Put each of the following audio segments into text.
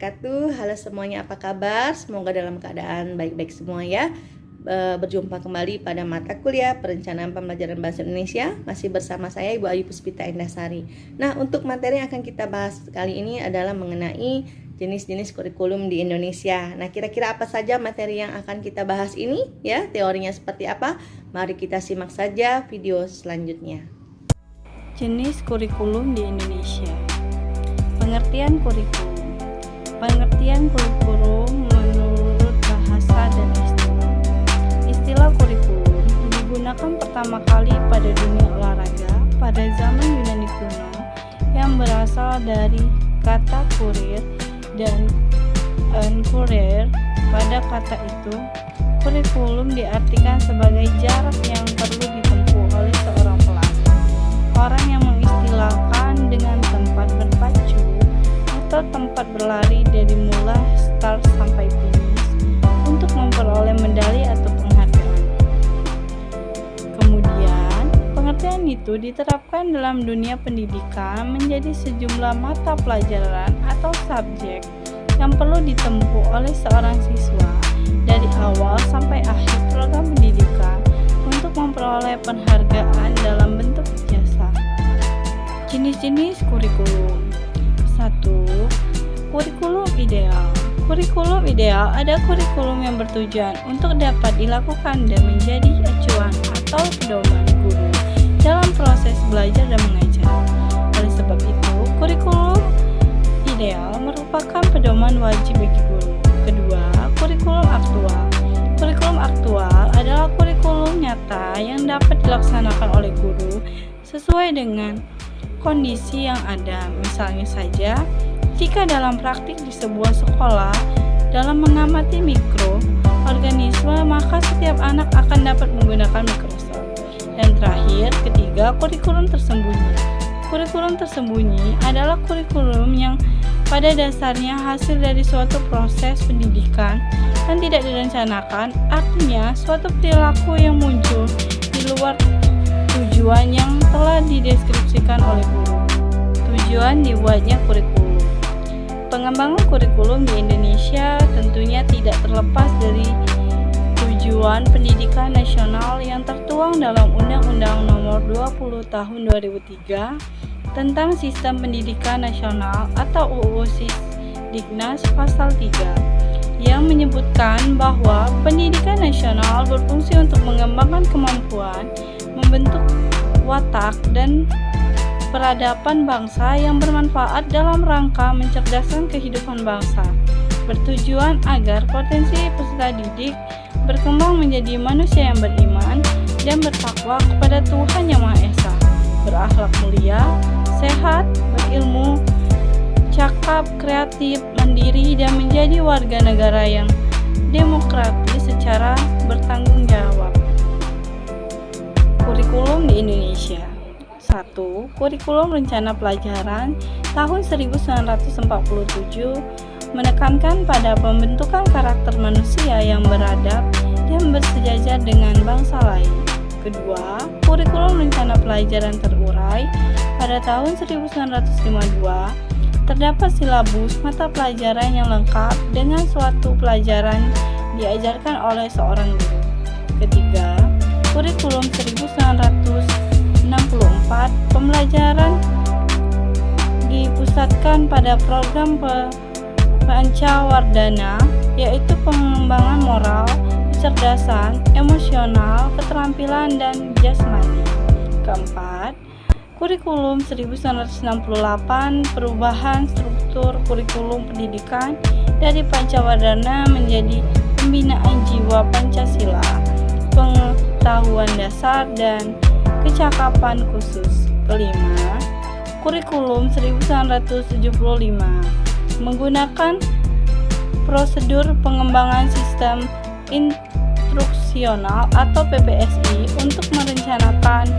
wabarakatuh. Halo semuanya, apa kabar? Semoga dalam keadaan baik-baik semua ya. Berjumpa kembali pada mata kuliah Perencanaan Pembelajaran Bahasa Indonesia. Masih bersama saya Ibu Ayu Puspita Indasari. Nah, untuk materi yang akan kita bahas kali ini adalah mengenai jenis-jenis kurikulum di Indonesia. Nah, kira-kira apa saja materi yang akan kita bahas ini ya? Teorinya seperti apa? Mari kita simak saja video selanjutnya. Jenis kurikulum di Indonesia. Pengertian kurikulum. Pengertian kurikulum menurut bahasa dan istilah. Istilah kurikulum digunakan pertama kali pada dunia olahraga pada zaman Yunani kuno yang berasal dari kata kurir dan kurir. Pada kata itu, kurikulum diartikan sebagai jarak yang perlu ditempuh oleh seorang pelaku. Orang yang mengistilahkan dengan tempat berpacu atau tempat berlari dari mulai start sampai finish untuk memperoleh medali atau penghargaan. Kemudian, pengertian itu diterapkan dalam dunia pendidikan menjadi sejumlah mata pelajaran atau subjek yang perlu ditempuh oleh seorang siswa dari awal sampai akhir program pendidikan untuk memperoleh penghargaan dalam bentuk ijazah. Jenis-jenis kurikulum. 1. Kurikulum ideal. Kurikulum ideal adalah kurikulum yang bertujuan untuk dapat dilakukan dan menjadi acuan atau pedoman guru dalam proses belajar dan mengajar. Oleh sebab itu, kurikulum ideal merupakan pedoman wajib bagi guru. Kedua, kurikulum aktual. Kurikulum aktual adalah kurikulum nyata yang dapat dilaksanakan oleh guru sesuai dengan kondisi yang ada. Misalnya saja, jika dalam praktik di sebuah sekolah dalam mengamati mikroorganisme, maka setiap anak akan dapat menggunakan mikroskop. Dan terakhir, ketiga, kurikulum tersembunyi. Kurikulum tersembunyi adalah kurikulum yang pada dasarnya hasil dari suatu proses pendidikan dan tidak direncanakan, artinya suatu perilaku yang muncul di luar tujuan yang telah dideskripsikan oleh guru. Tujuan dibuatnya kurikulum. Pengembangan kurikulum di Indonesia tentunya tidak terlepas dari tujuan pendidikan nasional yang tertuang dalam Undang-Undang Nomor 20 Tahun 2003 tentang Sistem Pendidikan Nasional atau UU Sisdiknas Pasal 3 yang menyebutkan bahwa pendidikan nasional berfungsi untuk mengembangkan kemampuan, membentuk watak dan peradaban bangsa yang bermanfaat dalam rangka mencerdaskan kehidupan bangsa, bertujuan agar potensi peserta didik berkembang menjadi manusia yang beriman dan bertakwa kepada Tuhan Yang Maha Esa, berakhlak mulia, sehat, berilmu, cakap, kreatif, mandiri, dan menjadi warga negara yang demokratis secara bertanggung jawab. Kurikulum di Indonesia. 1. Kurikulum Rencana Pelajaran tahun 1947 menekankan pada pembentukan karakter manusia yang beradab dan bersejajar dengan bangsa lain. Kedua, kurikulum Rencana Pelajaran terurai pada tahun 1952 terdapat silabus mata pelajaran yang lengkap dengan suatu pelajaran diajarkan oleh seorang guru. Ketiga, kurikulum 1964 pembelajaran dipusatkan pada program pancawardhana, yaitu pengembangan moral, kecerdasan, emosional, keterampilan, dan jasmani. Keempat, kurikulum 1968 perubahan struktur kurikulum pendidikan dari pancawardhana menjadi pembinaan jiwa Pancasila, pengetahuan dasar, dan kecakapan khusus. Kelima, kurikulum 1975 menggunakan prosedur pengembangan sistem instruksional atau PPSI untuk merencanakan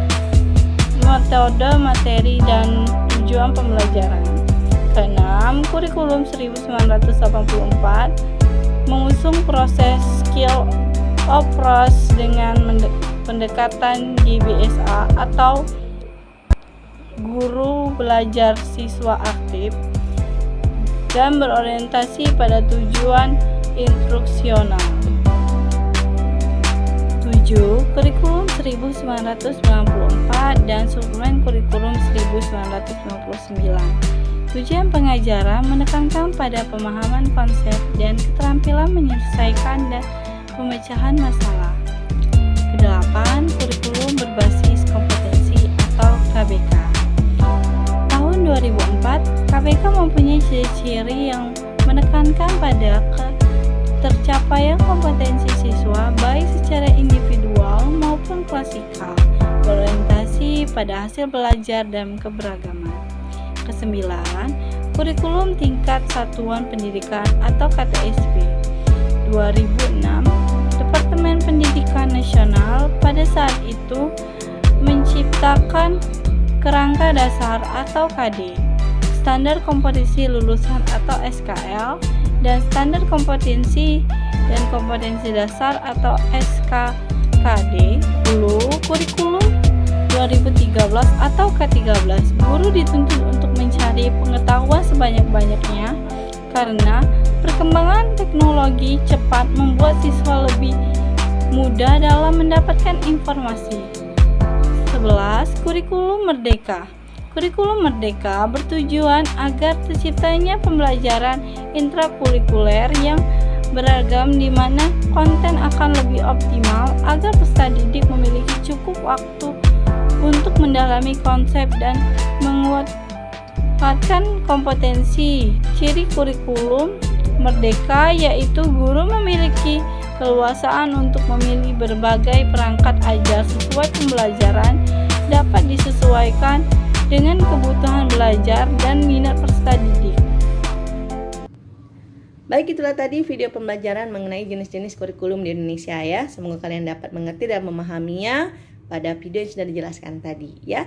metode, materi, dan tujuan pembelajaran. Keenam, kurikulum 1984 mengusung proses skill approach dengan pendekatan GBSA atau guru belajar siswa aktif dan berorientasi pada tujuan instruksional. 7. Kurikulum 1994 dan suplemen kurikulum 1999. Tujuan pengajaran menekankan pada pemahaman konsep dan keterampilan menyelesaikan dan pemecahan masalah. Kedelapan, kurikulum berbasis kompetensi atau KBK. Tahun 2004, KBK mempunyai ciri-ciri yang menekankan pada tercapaian kompetensi siswa baik secara individual maupun klasikal, berorientasi pada hasil belajar dan keberagaman. Kesembilan, kurikulum tingkat satuan pendidikan atau KTSP. 2006, Departemen Pendidikan Nasional pada saat itu menciptakan kerangka dasar atau KD, standar kompetensi lulusan atau SKL, dan standar kompetensi dan kompetensi dasar atau SKKD. Dulu kurikulum 2013 atau K13, guru dituntut untuk mencari pengetahuan sebanyak-banyaknya karena perkembangan teknologi cepat membuat siswa lebih mudah dalam mendapatkan informasi. 11. Kurikulum Merdeka. Kurikulum Merdeka bertujuan agar terciptanya pembelajaran intrakurikuler yang beragam di mana konten akan lebih optimal agar peserta didik memiliki cukup waktu untuk mendalami konsep dan menguatkan kompetensi. Ciri kurikulum Merdeka yaitu guru memiliki keleluasaan untuk memilih berbagai perangkat ajar sesuai pembelajaran, dapat disesuaikan dengan kebutuhan belajar dan minat peserta didik. Baik, itulah tadi video pembelajaran mengenai jenis-jenis kurikulum di Indonesia ya. Semoga kalian dapat mengerti dan memahaminya pada video yang sudah dijelaskan tadi ya.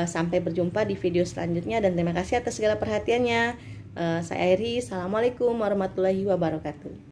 Sampai berjumpa di video selanjutnya dan terima kasih atas segala perhatiannya. Saya Airi, Assalamualaikum warahmatullahi wabarakatuh.